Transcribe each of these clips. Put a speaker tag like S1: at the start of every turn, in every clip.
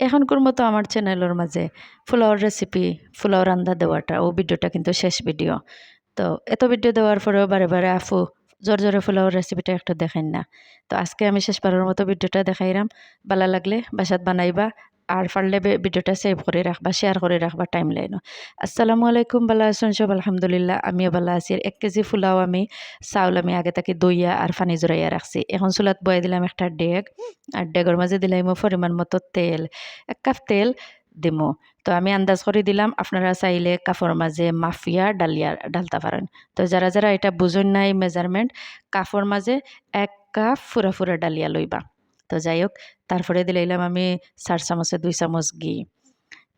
S1: এখন করবো তো আমার চ্যানেলের মাঝে পোলাওর রেসিপি, পোলাও রান্না দেওয়াটা ও ভিডিওটা কিন্তু শেষ ভিডিও। তো এত ভিডিও দেওয়ার পরেও বারে বারে আফু জোরে পোলাওর রেসিপিটা একটু দেখাইন না। তো আজকে আমি শেষবারের মতো ভিডিওটা দেখাইলাম। ভালো লাগলে বাসাত বানাইবা, আর পারলে ভিডিওটা সেভ করে রাখবা, শেয়ার করে রাখবা টাইম লাইনও। আসসালামু আলাইকুম, ভালো আছেন সব? আলহামদুলিল্লাহ আমিও ভালো আছি। 1 কেজি পোলাও আমি চাউল আমি আগে থেকে দইয়া আর পানি জড়াইয়া রাখছি। এখন চুলাত বয়ে দিলাম একটা ডেগ, আর ডেগের মাঝে দিলাম পরিমাণ মতো তেল, 1 কাপ তেল দিমু। তো আমি আন্দাজ করে দিলাম, আপনারা চাইলে কাপড় মাঝে মাফিয়া ডালিয়া ডালতে পারেন। তো যারা যারা এটা বুঝুন নাই মেজারমেন্ট, কাপড় মাঝে 1 কাপ ফুরা ফুরা ডালিয়া লইবা। তো যাই হোক, তারপরে দিলাম আমি 4 চামচে 2 চামচ ঘি।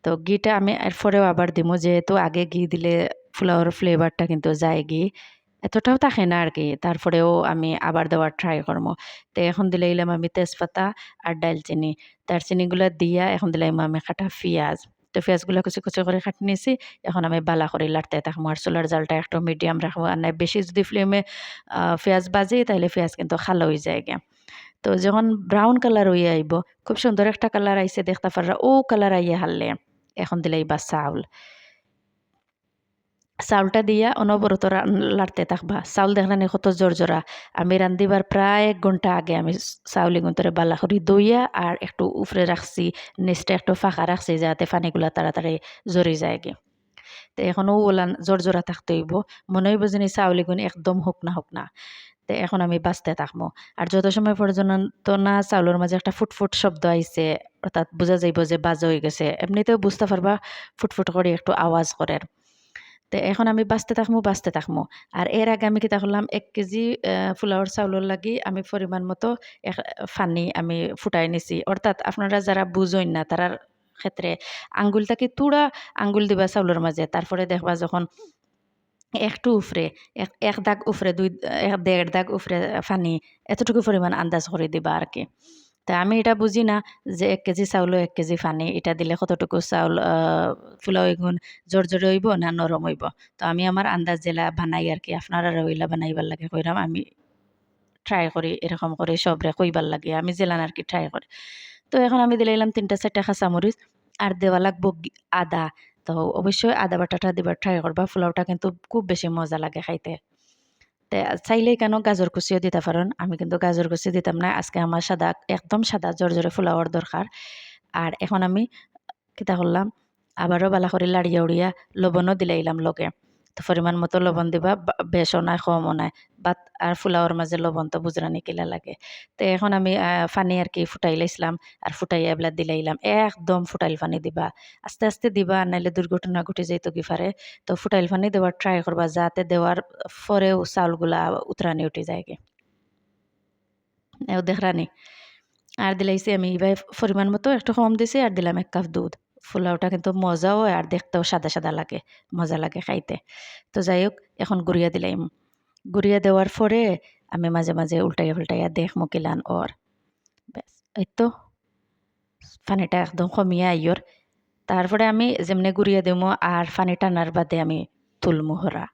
S1: তো ঘিটা আমি এরপরেও আবার দিমু, যেহেতু আগে ঘি দিলে পোলাওর ফ্লেভারটা কিন্তু যায়, ঘি এতটাও থাকে না আর কি। তারপরেও আমি আবার দেওয়ার ট্রাই করবো। তো এখন দিলাম আমি তেজপাতা আর দারচিনি, দারচিনিগুলো দিয়া এখন দিলাম আমি কাটা পেঁয়াজ। তো পেঁয়াজগুলো কুচি কুচি করে কাটি নিয়েছি। এখন আমি বালা করে লাড়তে থাকবো, আর চুলার জালটা একটু মিডিয়াম রাখবো, আর নাই বেশি যদি ফ্লেমে পেঁয়াজ বাজি তাহলে পেঁয়াজ কিন্তু খালো হয়ে যায় গে। তো যখন ব্রাউন কালার হয়ে আইব, খুব সুন্দর একটা কালার আইছে দেখতে পাররা, ও কালার আইয়া হারলে এখন দিলাইবা চাউল। চাউলটা দিয়া অনবরত লাড়তে থাকবা। চাউল দেখলানি কত জোরজোড়া। আমি রান্ধিবার প্রায় 1 ঘন্টা আগে আমি চাউল এগুন্তরে বালা করে দইয়া আর একটু উফরে রাখছি, নিচটা একটু ফাঁকা রাখছি যাতে পানিগুলা তাড়াতাড়ি ঝরি যায় গে। তো এখনও ওলান জোরজোড়া থাকতে হইব, মনে হইব যেন চাউল এগুন একদম শুকনা শুকনা। তো এখন আমি বাজতে থাকবো। আর যত সময় পর্যন্ত না চাউলের মাঝে একটা ফুটফুট শব্দ আইছে, অর্থাৎ বোঝা যাইব যে বাজা হয়ে গেছে, এমনিতেও বুঝতে পারবা ফুটফুট করে একটু আওয়াজ করে। তো এখন আমি বাজতে থাকমু। আর এর আগে আমি কিতা করলাম, 1 কেজি পোলাওর চাউলের লাগি আমি পরিমাণ মতো পানি আমি ফুটাই নিছি। অর্থাৎ আপনারা যারা বুঝইন না তারার ক্ষেত্রে আঙ্গুলটাকে তুড়া আঙ্গুল দিবা চাউলের মাঝে। তারপরে দেখবা যখন একটু উফরে, ১ দাগ উফরে, ১.৫ দাগ উফরে পানি, এতটুকু পরিমাণ আন্দাজ করে দিবা আরকি। তা আমি এটা বুঝি না যে 1 কেজি চাউলও 1 কেজি পানি, এটা দিলে কতটুকু চাউল ফুলাও এগুন জোরজোরে হইব না নরম হইব। তো আমি আমার আন্দাজ জেলা বানাই আরকি, আপনারা ওইলা বানাইবার লাগে কইরাম আমি ট্রাই করি, এরকম করে সবরে কইবার লাগে। আমি জেলান আরকি ট্রাই করি। তো এখন আমি দিলাইলাম ৩টা ৪টা কাঁচামরিচ, আর দেওয়া লাগবো আদা। তো অবশ্যই আদা বাটাটা দিবার ট্রাই করবা। পোলাওটা কিন্তু খুব বেশি মজা লাগে খাইতে। তে চাইলেই কেন গাজর কুচিও দিতে পারেন। আমি কিন্তু গাজর কুচি দিতাম না। আজকে আমার সাদা, একদম সাদা জর্জরে পোলাওর দরকার। আর এখন আমি কিতা করলাম, আবারও বালা করে লাড়িয়া উড়িয়া লবণও দিলাইলাম লগে। তো পরিমাণ মতো লবণ দিবা, বেশও নাই কমও নাই। বাত আর পোলাওর মাঝে লবণ তো বুঝরানি কিলা লাগে। তো এখন আমি পানি আর কি ফুটাই লাইছিলাম, আর ফুটাইয়া এবেলা দিলাইলাম। একদম ফুটাইল পানি দিবা। আস্তে আস্তে দিবা, নাইলে দুর্ঘটনা ঘটে যাইতো কি পারে। তো ফুটাইল পানি দেওয়ার ট্রাই করবা, যাতে দেওয়ার পরেও চাউলগুলা উতরানি উঠে যায়গে। এও দেখরানি। আর দিলাইছি আমি এবার পরিমাণ মতো একটু কম দিছি, আর দিলাম 1 কাপ দুধ। পোলাওটা কিন্তু মজাও হয় আর দেখতেও সাদা সাদা লাগে, মজা লাগে খাইতে। তো যাই হোক, এখন গুড়িয়া দিলাম। গুড়িয়া দেওয়ার পরে আমি মাঝে মাঝে উল্টাইয়া পাল্টাইয়া দেখমু কিলান ওর। ব্যাস এই তো পানিটা একদম কমিয়া আইয়র। তারপরে আমি যেমনে গুড়িয়া দিমু আর পানি টানার বাদে আমি তুলমু হরা।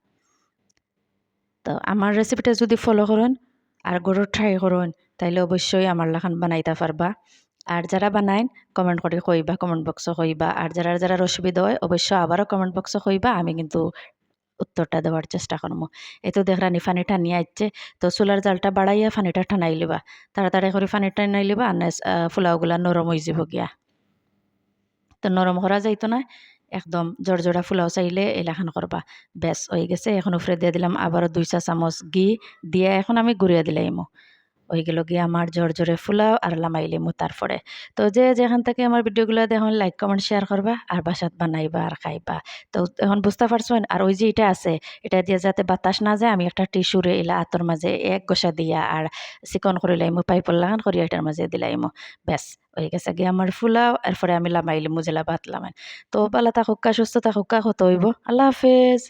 S1: তো আমার রেসিপিটা যদি ফলো করেন আর গরু ট্রাই করুন, তাইলে অবশ্যই আমার লাখান বানাইতে পারবা। আর যারা বানাইন কমেন্ট করে কইবা, কমেন্ট বক্সে কইবা। আর যারা যারা অসুবিধা হয় অবশ্যই আবারও কমেন্ট বক্সে কইবা, আমি কিন্তু উত্তরটা দেওয়ার চেষ্টা করবো। এই তো দেখরানি পানি টানিয়ে আইচ্ছে। তো চুলার জালটা বাড়াইয়া পানিটা ঠানাই লিবা, তাড়াতাড়ি করে পানি টানাই লিবা, আর পোলাওগুলা নরম হয়ে যাব গিয়া। তো নরম করা যাইতো না, একদম জর্জরা পোলাও চাইলে এলাখান করবা। ব্যাস হয়ে গেছে। এখন উপরে দিয়ে দিলাম আবারও 2 চা চামচ ঘি, দিয়ে এখন আমি গুঁড়িয়া দিলাইমু। হয়ে গেল গিয়ে আমার জর্জরে পোলাও আর লামাইলিমু তারপরে। তো যে যেখান থেকে আমার ভিডিওগুলো দেখুন লাইক কমেন্ট শেয়ার করবা, আর বাসাত বানাইবা আর খাইবা। তো এখন বুঝতে পারছেন। আর ওই যে এটা আছে, এটা দিয়ে যাতে বাতাস না যায়, আমি একটা টিস্যুরে এলা আতর মাঝে এক গোসা দিয়া আর চিকন করে লাইমু, পাইপর লাগান করি এটার মাঝে দিলাইমু। ব্যাস হয়ে গেছে গিয়ে আমার পোলাও। এরপরে আমি লামাইলিমু জেলা ভাত লামাই। তো ভালো থাকুক, সুস্থ থাকুক, কত হইব। আল্লাহ হাফেজ।